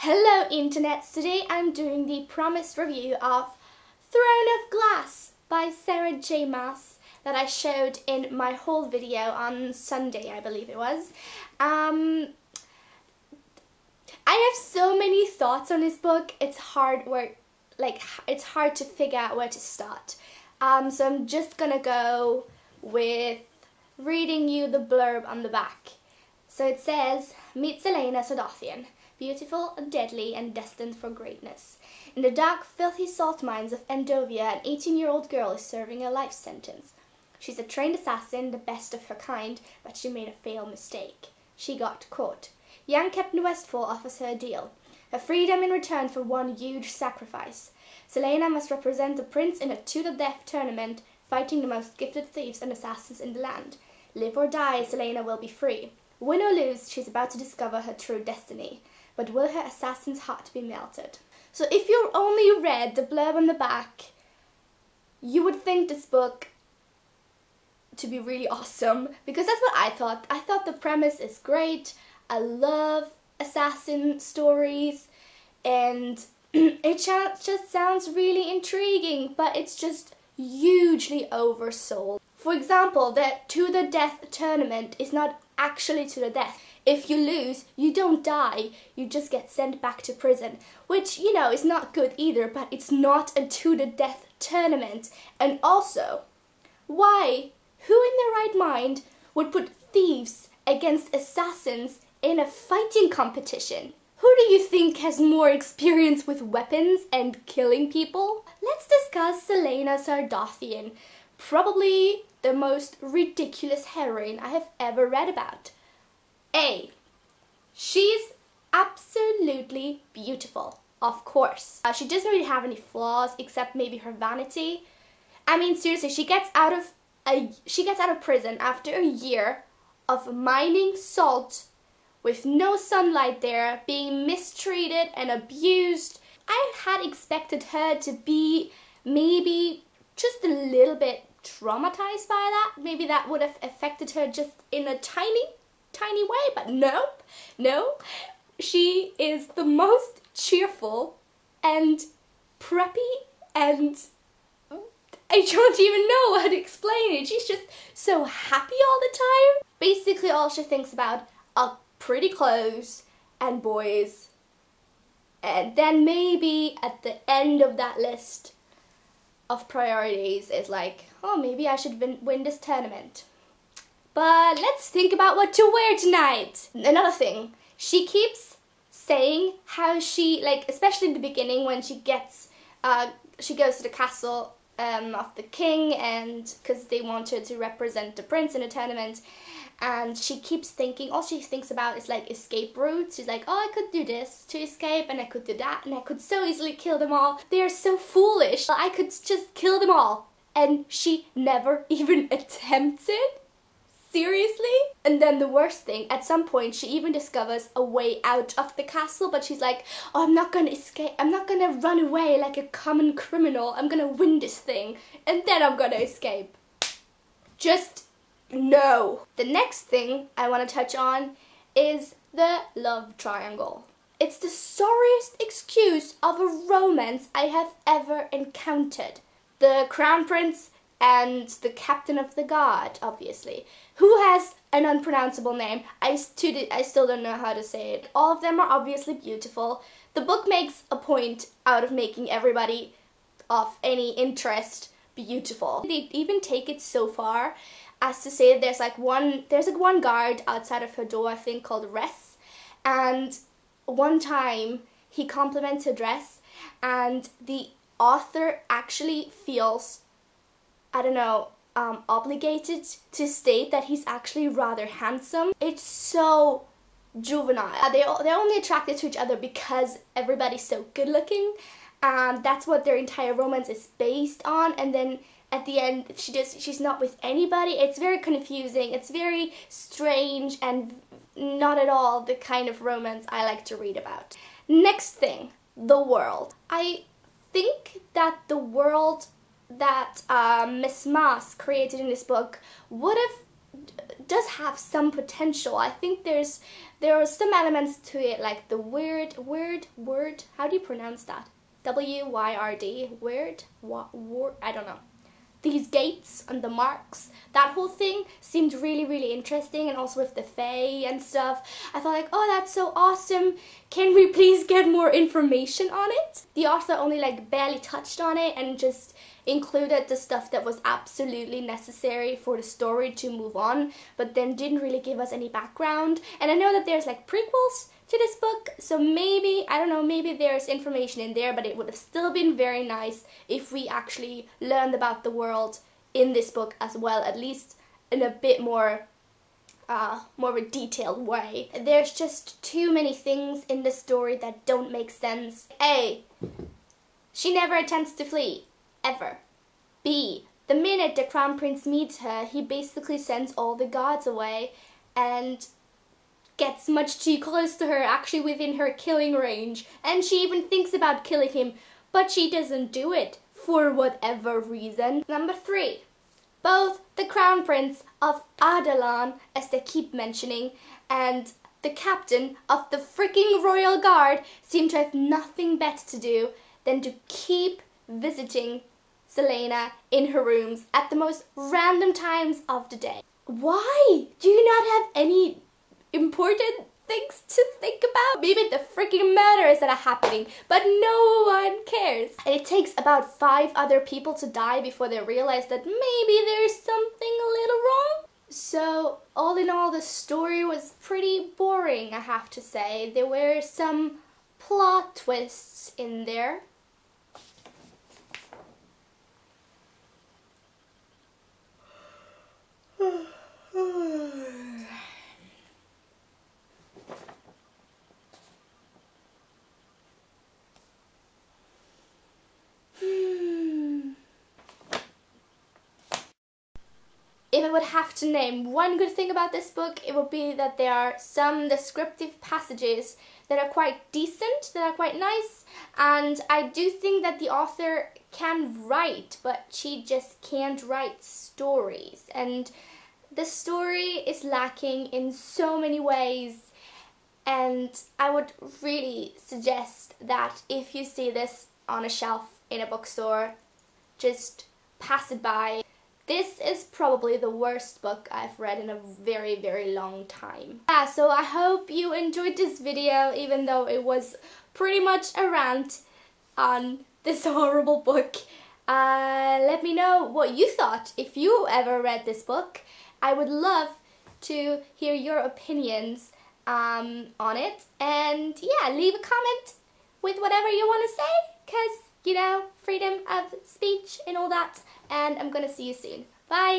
Hello internets, today I'm doing the promised review of Throne of Glass by Sarah J. Maas that I showed in my whole video on Sunday, I believe it was. I have so many thoughts on this book, it's hard to figure out where to start. So I'm just gonna go with reading you the blurb on the back. So it says, meet Selena Sardothien, beautiful, deadly, and destined for greatness. In the dark, filthy salt mines of Endovia, an 18-year-old girl is serving a life sentence. She's a trained assassin, the best of her kind, but she made a fatal mistake. She got caught. Young Captain Westfall offers her a deal, her freedom in return for one huge sacrifice. Selena must represent the prince in a to-the-death tournament, fighting the most gifted thieves and assassins in the land. Live or die, Selena will be free. Win or lose, she's about to discover her true destiny. But will her assassin's heart be melted? So if you only read the blurb on the back, you would think this book to be really awesome, because that's what I thought. I thought the premise is great. I love assassin stories, and it just sounds really intriguing, but it's just hugely oversold. For example, the to the death tournament is not actually to the death. If you lose, you don't die, you just get sent back to prison, which, you know, is not good either, but it's not a to the death tournament. And also, why? Who in their right mind would put thieves against assassins in a fighting competition? Who do you think has more experience with weapons and killing people? Let's discuss Selena Sardothien, probably the most ridiculous heroine I have ever read about. A. She's absolutely beautiful, of course. She doesn't really have any flaws except maybe her vanity. I mean, seriously, she gets out of prison after a year of mining salt with no sunlight there, being mistreated and abused. I had expected her to be maybe just a little bit traumatized by that. Maybe that would have affected her just in a tiny way, but nope. No. She is the most cheerful and preppy, and I don't even know how to explain it. She's just so happy all the time. Basically all she thinks about are pretty clothes and boys. And then maybe at the end of that list of priorities is like, oh, maybe I should win this tournament. But let's think about what to wear tonight. Another thing, she keeps saying how she, especially in the beginning when she goes to the castle of the king, and because they want her to represent the prince in a tournament, and she keeps thinking, all she thinks about is escape routes. She's like, oh, I could do this to escape, and I could do that, and I could so easily kill them all. They are so foolish. I could just kill them all. And she never even attempts it. Seriously? And then the worst thing, at some point she even discovers a way out of the castle, but she's like, oh, I'm not gonna escape, I'm not gonna run away like a common criminal, I'm gonna win this thing, and then I'm gonna escape. Just no. The next thing I want to touch on is the love triangle. It's the sorriest excuse of a romance I have ever encountered. The crown prince and the captain of the guard, obviously, who has an unpronounceable name. I still don't know how to say it. All of them are obviously beautiful. The book makes a point out of making everybody of any interest beautiful. They even take it so far as to say there's one guard outside of her door, I think, called Ress, and one time he compliments her dress, and the author actually feels, I don't know, obligated to state that he's actually rather handsome. It's so juvenile. They're only attracted to each other because everybody's so good looking, and that's what their entire romance is based on. And then at the end she's not with anybody. It's very confusing, it's very strange, and not at all the kind of romance I like to read about. Next thing, the world. I think that the world that Miss Maas created in this book would have does have some potential. I think there are some elements to it, like the word, how do you pronounce that? W-Y-R-D, word, I don't know. These gates and the marks, that whole thing seemed really, really interesting, and also with the Fae and stuff. I thought like, oh, that's so awesome. Can we please get more information on it? The author only like barely touched on it and just included the stuff that was absolutely necessary for the story to move on, but then didn't really give us any background. And I know that there's like prequels to this book, so maybe, I don't know, maybe there's information in there, but it would have still been very nice if we actually learned about the world in this book as well, at least in a bit more of a detailed way. There's just too many things in the story that don't make sense. A, she never attempts to flee, ever. B, the minute the Crown Prince meets her, he basically sends all the guards away and gets much too close to her, actually within her killing range, and she even thinks about killing him, but she doesn't do it for whatever reason. Number 3, both the Crown Prince of Adalan, as they keep mentioning, and the captain of the freaking Royal Guard seem to have nothing better to do than to keep visiting Selena in her rooms at the most random times of the day. Why? Do you not have any important things to think about? Maybe the freaking murders that are happening, but no one cares. And it takes about 5 other people to die before they realize that maybe there's something a little wrong. So all in all, the story was pretty boring, I have to say. There were some plot twists in there. If I would have to name one good thing about this book, it would be that there are some descriptive passages that are quite decent, that are quite nice, and I do think that the author can write, but she just can't write stories, and the story is lacking in so many ways, and I would really suggest that if you see this on a shelf in a bookstore, just pass it by. This is probably the worst book I've read in a very, very long time. Yeah, so I hope you enjoyed this video, even though it was pretty much a rant on this horrible book. Let me know what you thought if you ever read this book. I would love to hear your opinions on it. And yeah, leave a comment with whatever you want to say, because, you know, freedom of speech and all that. And I'm gonna see you soon. Bye!